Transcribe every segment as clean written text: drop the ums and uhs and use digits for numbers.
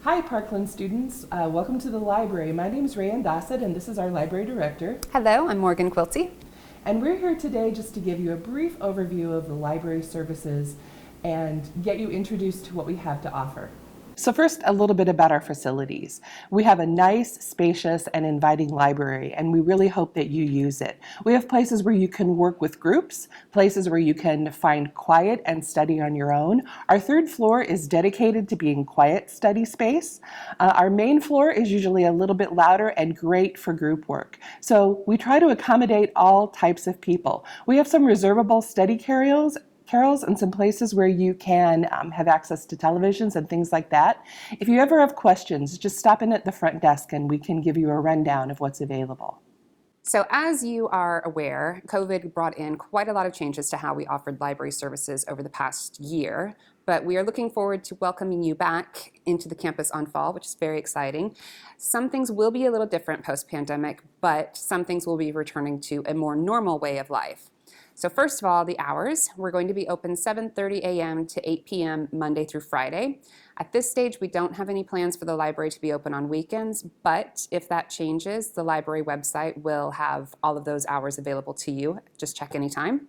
Hi, Parkland students. Welcome to the library. My name is Rayanne Dossett, and this is our library director. Hello, I'm Morgan Quilty. And we're here today just to give you a brief overview of the library services and get you introduced to what we have to offer. So first, a little bit about our facilities. We have a nice, spacious, and inviting library, and we really hope that you use it. We have places where you can work with groups, places where you can find quiet and study on your own. Our third floor is dedicated to being quiet study space. Our main floor is usually a little bit louder and great for group work. So we try to accommodate all types of people. We have some reservable study carrels and some places where you can have access to televisions and things like that. If you ever have questions, just stop in at the front desk and we can give you a rundown of what's available. So as you are aware, COVID brought in quite a lot of changes to how we offered library services over the past year, but we are looking forward to welcoming you back into the campus on fall, which is very exciting. Some things will be a little different post-pandemic, but some things will be returning to a more normal way of life. So first of all, the hours. We're going to be open 7:30 a.m. to 8 p.m. Monday through Friday. At this stage, we don't have any plans for the library to be open on weekends, but if that changes, the library website will have all of those hours available to you. Just check anytime.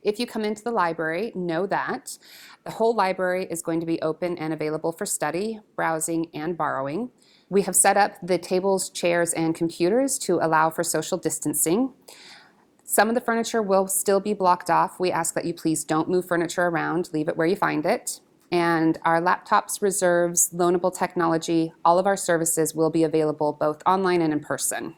If you come into the library, know that the whole library is going to be open and available for study, browsing, and borrowing. We have set up the tables, chairs, and computers to allow for social distancing. Some of the furniture will still be blocked off. We ask that you please don't move furniture around, leave it where you find it. And our laptops, reserves, loanable technology, all of our services will be available both online and in person.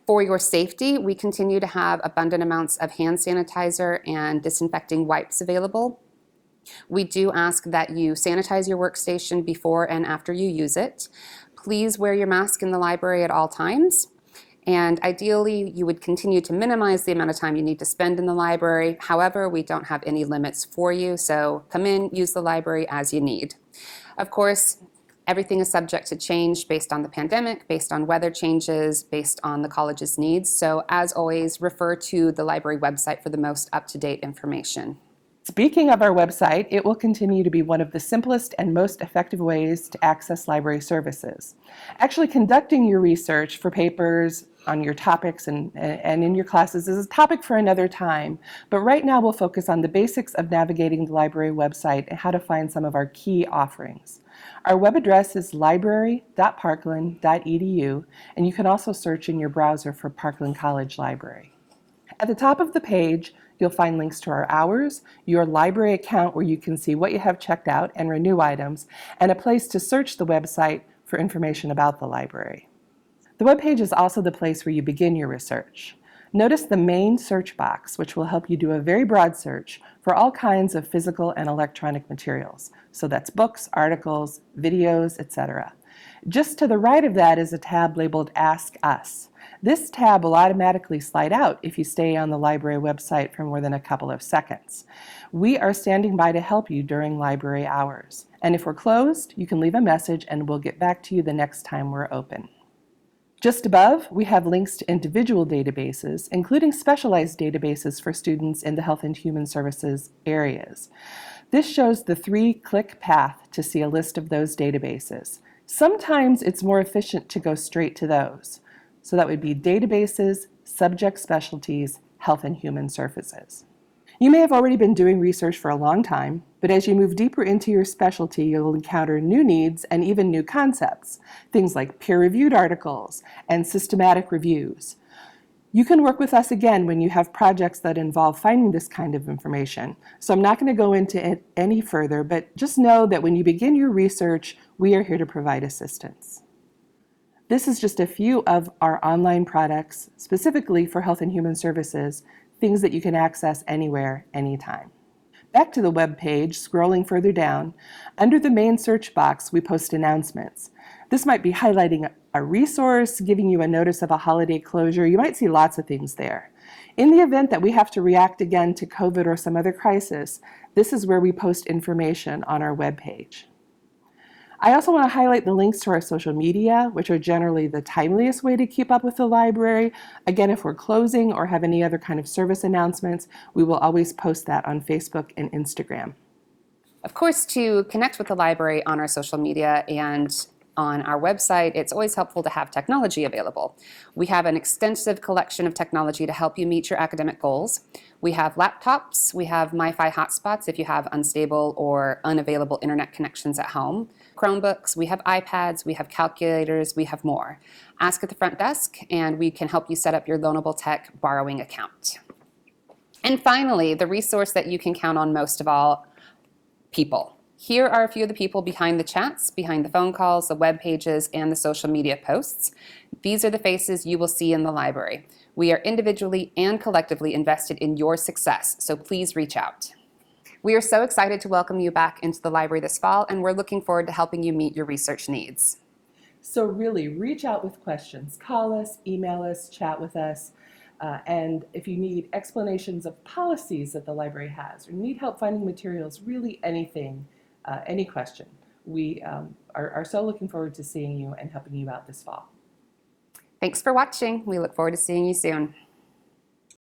For your safety, we continue to have abundant amounts of hand sanitizer and disinfecting wipes available. We do ask that you sanitize your workstation before and after you use it. Please wear your mask in the library at all times. And ideally, you would continue to minimize the amount of time you need to spend in the library. However, we don't have any limits for you, so come in, use the library as you need. Of course, everything is subject to change based on the pandemic, based on weather changes, based on the college's needs. So as always, refer to the library website for the most up-to-date information. Speaking of our website, it will continue to be one of the simplest and most effective ways to access library services. Actually, conducting your research for papers on your topics and in your classes is a topic for another time, but right now we'll focus on the basics of navigating the library website and how to find some of our key offerings. Our web address is library.parkland.edu, and you can also search in your browser for Parkland College Library. At the top of the page, you'll find links to our hours, your library account where you can see what you have checked out and renew items, and a place to search the website for information about the library. The webpage is also the place where you begin your research. Notice the main search box, which will help you do a very broad search for all kinds of physical and electronic materials. So that's books, articles, videos, etc. Just to the right of that is a tab labeled Ask Us. This tab will automatically slide out if you stay on the library website for more than a couple of seconds. We are standing by to help you during library hours. And if we're closed, you can leave a message and we'll get back to you the next time we're open. Just above, we have links to individual databases, including specialized databases for students in the Health and Human Services areas. This shows the 3-click path to see a list of those databases. Sometimes it's more efficient to go straight to those. So that would be databases, subject specialties, Health and Human Services. You may have already been doing research for a long time, but as you move deeper into your specialty, you'll encounter new needs and even new concepts, things like peer-reviewed articles and systematic reviews. You can work with us again when you have projects that involve finding this kind of information. So I'm not going to go into it any further, but just know that when you begin your research, we are here to provide assistance. This is just a few of our online products, specifically for Health and Human Services, things that you can access anywhere, anytime. Back to the web page, scrolling further down, under the main search box, we post announcements. This might be highlighting a resource, giving you a notice of a holiday closure. You might see lots of things there. In the event that we have to react again to COVID or some other crisis, this is where we post information on our web page. I also want to highlight the links to our social media, which are generally the timeliest way to keep up with the library. Again, if we're closing or have any other kind of service announcements, we will always post that on Facebook and Instagram. Of course, to connect with the library on our social media and on our website, it's always helpful to have technology available. We have an extensive collection of technology to help you meet your academic goals. We have laptops, we have MiFi hotspots if you have unstable or unavailable internet connections at home, Chromebooks, we have iPads, we have calculators, we have more. Ask at the front desk and we can help you set up your Loanable Tech borrowing account. And finally, the resource that you can count on most of all, people. Here are a few of the people behind the chats, behind the phone calls, the web pages, and the social media posts. These are the faces you will see in the library. We are individually and collectively invested in your success, so please reach out. We are so excited to welcome you back into the library this fall, and we're looking forward to helping you meet your research needs. So really, reach out with questions. Call us, email us, chat with us. And if you need explanations of policies that the library has, or need help finding materials, really anything, any question, we are so looking forward to seeing you and helping you out this fall. Thanks for watching. We look forward to seeing you soon.